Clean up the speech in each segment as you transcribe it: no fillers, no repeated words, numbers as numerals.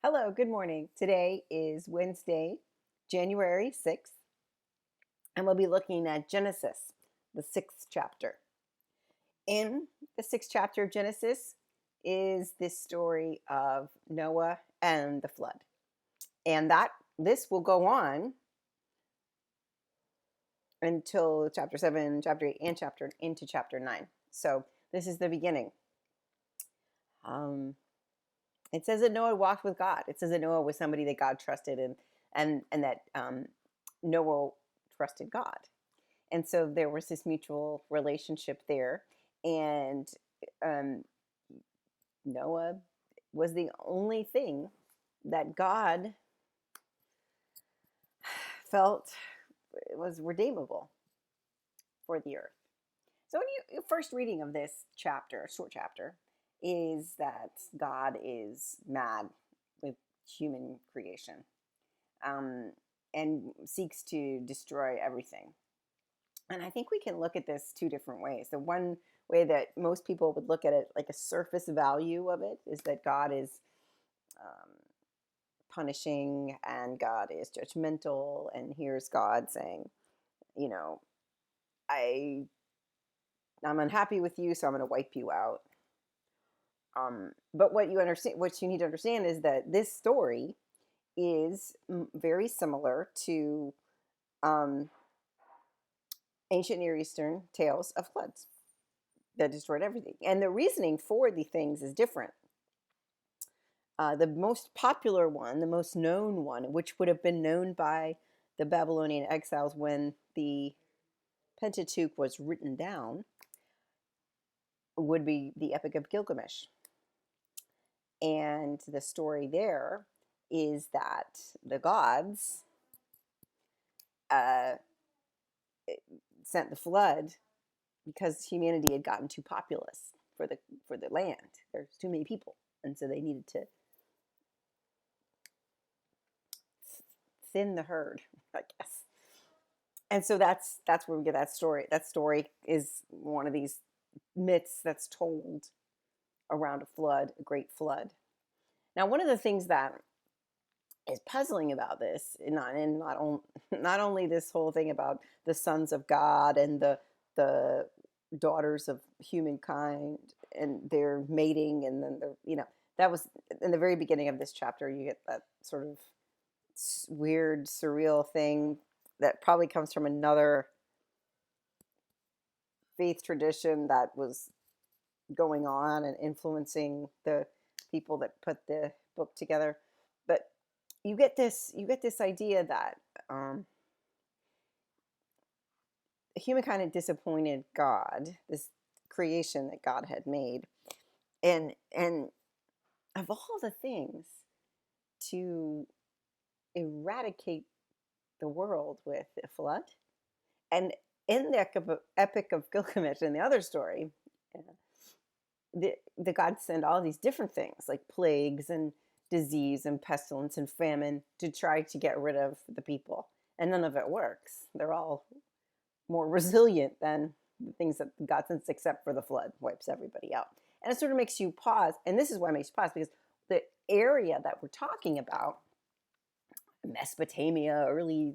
Hello, good morning. Today is Wednesday, January 6th, and we'll be looking at Genesis, the sixth chapter. In the sixth chapter of Genesis is this story of Noah and the flood. And that this will go on until chapter 7, chapter 8, and chapter into chapter 9. So this is the beginning. It says that Noah walked with God. It says that Noah was somebody that God trusted and that Noah trusted God. And so there was this mutual relationship there. And um, Noah was the only thing that God felt was redeemable for the earth. So when you first reading of this chapter, short chapter, is that God is mad with human creation, um, and seeks to destroy everything. And I think we can look at this two different ways. The one way that most people would look at it, like a surface value of it, is that God is um, punishing and God is judgmental. And here's God saying, you know, I I'm unhappy with you, so I'm going to wipe you out. But what you need to understand, is that this story is very similar to um, ancient Near Eastern tales of floods that destroyed everything. And the reasoning for the things is different. The most popular one, the most known one, which would have been known by the Babylonian exiles when the Pentateuch was written down, would be the Epic of Gilgamesh. And the story there is that the gods uh, sent the flood because humanity had gotten too populous for the land. There's too many people, and so they needed to thin the herd, I guess. And so that's where we get that story. That story is one of these myths that's told around a flood, a great flood. Now, one of the things that is puzzling about this, not only this whole thing about the sons of God and the daughters of humankind and their mating, and then that was in the very beginning of this chapter. You get that sort of weird, surreal thing that probably comes from another faith tradition that was going on and influencing the people that put the book together. But you get this idea that humankind had disappointed God, this creation that God had made, and of all the things to eradicate the world with a flood. And in the Epic of Gilgamesh, in the other story, the gods send all these different things like plagues and disease and pestilence and famine to try to get rid of the people. And none of it works. They're all more resilient than the things that God sends, except for the flood, wipes everybody out. And it sort of makes you pause. And this is why it makes you pause, because the area that we're talking about, Mesopotamia, early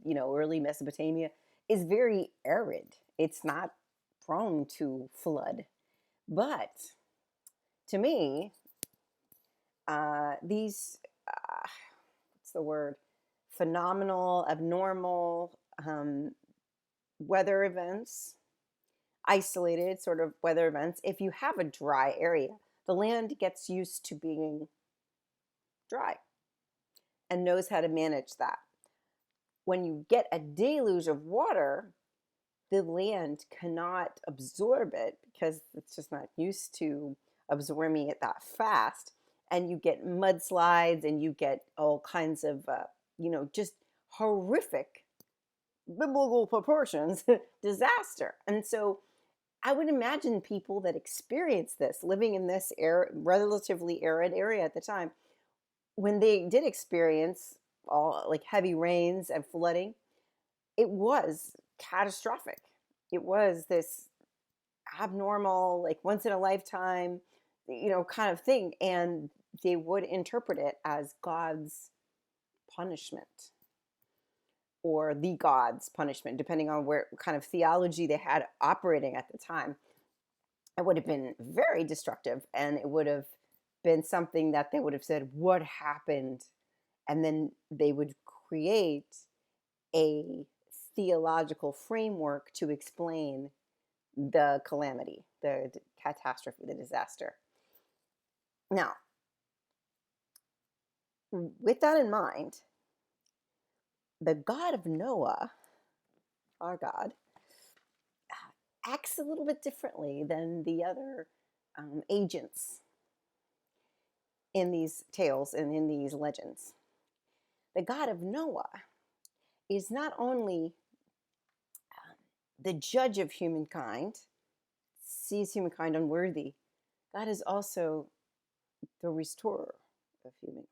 Mesopotamia, is very arid. It's not prone to flood. But to me, these, what's the word, phenomenal, abnormal weather events, isolated sort of weather events, if you have a dry area, the land gets used to being dry and knows how to manage that. When you get a deluge of water, the land cannot absorb it because it's just not used to absorbing it that fast. And you get mudslides and you get all kinds of, just horrific biblical proportions disaster. And so I would imagine people that experience this, living in this relatively arid area at the time, when they did experience all like heavy rains and flooding, it was catastrophic. It was this abnormal, like once in a lifetime, kind of thing. And they would interpret it as God's punishment or the God's punishment, depending on where kind of theology they had operating at the time. It would have been very destructive, and it would have been something that they would have said, what happened? And then they would create a theological framework to explain the calamity, the catastrophe, the disaster. Now, with that in mind, the God of Noah, our God, acts a little bit differently than the other agents in these tales and in these legends. The God of Noah is not only the judge of humankind, sees humankind unworthy, God is also the restorer of humankind.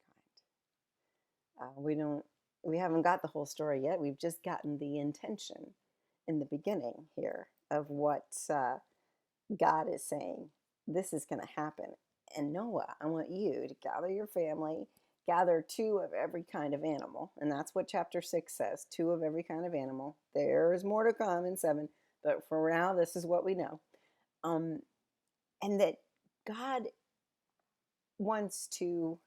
We haven't got the whole story yet. We've just gotten the intention in the beginning here of what God is saying. This is going to happen. And Noah, I want you to gather your family, gather 2 of every kind of animal. And that's what chapter 6 says, 2 of every kind of animal. There's more to come in 7, but for now, this is what we know. And that God wants to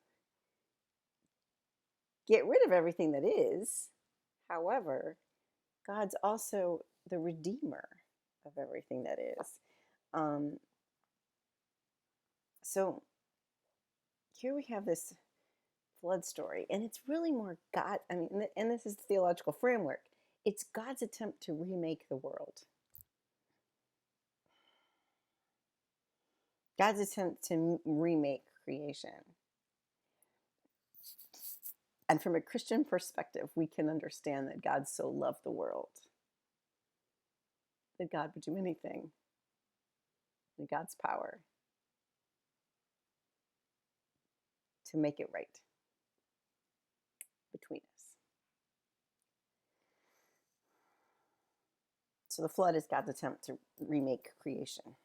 get rid of everything that is. However, God's also the redeemer of everything that is. So here we have this flood story, and it's really more God. I mean, and this is the theological framework. It's God's attempt to remake the world. God's attempt to remake creation. And from a Christian perspective, we can understand that God so loved the world that God would do anything in God's power to make it right between us. So the flood is God's attempt to remake creation.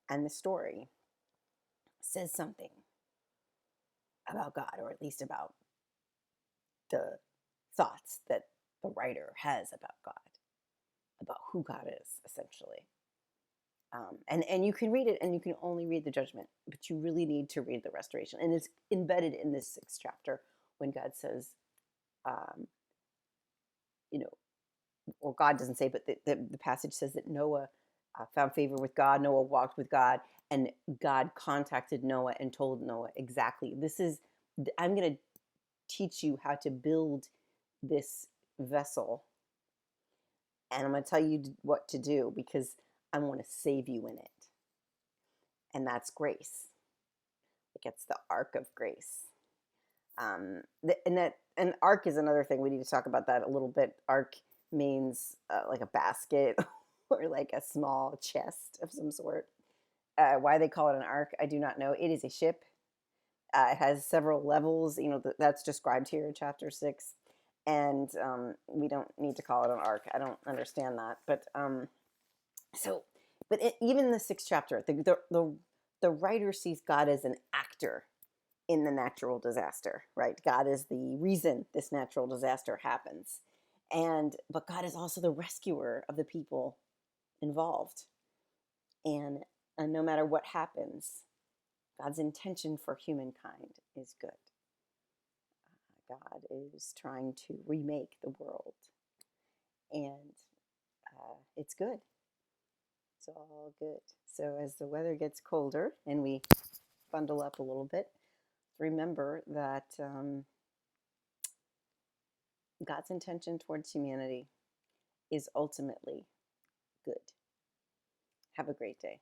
And the story says something about God, or at least about the thoughts that the writer has about God, about who God is, essentially. And you can read it, and you can only read the judgment, but you really need to read the restoration. And it's embedded in this 6th chapter when God says, you know, or God doesn't say, but the passage says that Noah found favor with God. Noah walked with God, and God contacted Noah and told Noah exactly, I'm going to teach you how to build this vessel, and I'm going to tell you what to do because I want to save you in it. And that's grace. It's the ark of grace. And ark is another thing. We need to talk about that a little bit. Ark means like a basket or like a small chest of some sort. Why they call it an ark, I do not know. It is a ship. It has several levels. That's described here in chapter 6. And we don't need to call it an ark. I don't understand that. But even in the 6th chapter, the writer sees God as an actor in the natural disaster, right? God is the reason this natural disaster happens. But God is also the rescuer of the people involved. And no matter what happens, God's intention for humankind is good. God is trying to remake the world. And it's good. It's all good. So as the weather gets colder and we bundle up a little bit, remember that God's intention towards humanity is ultimately good. Have a great day.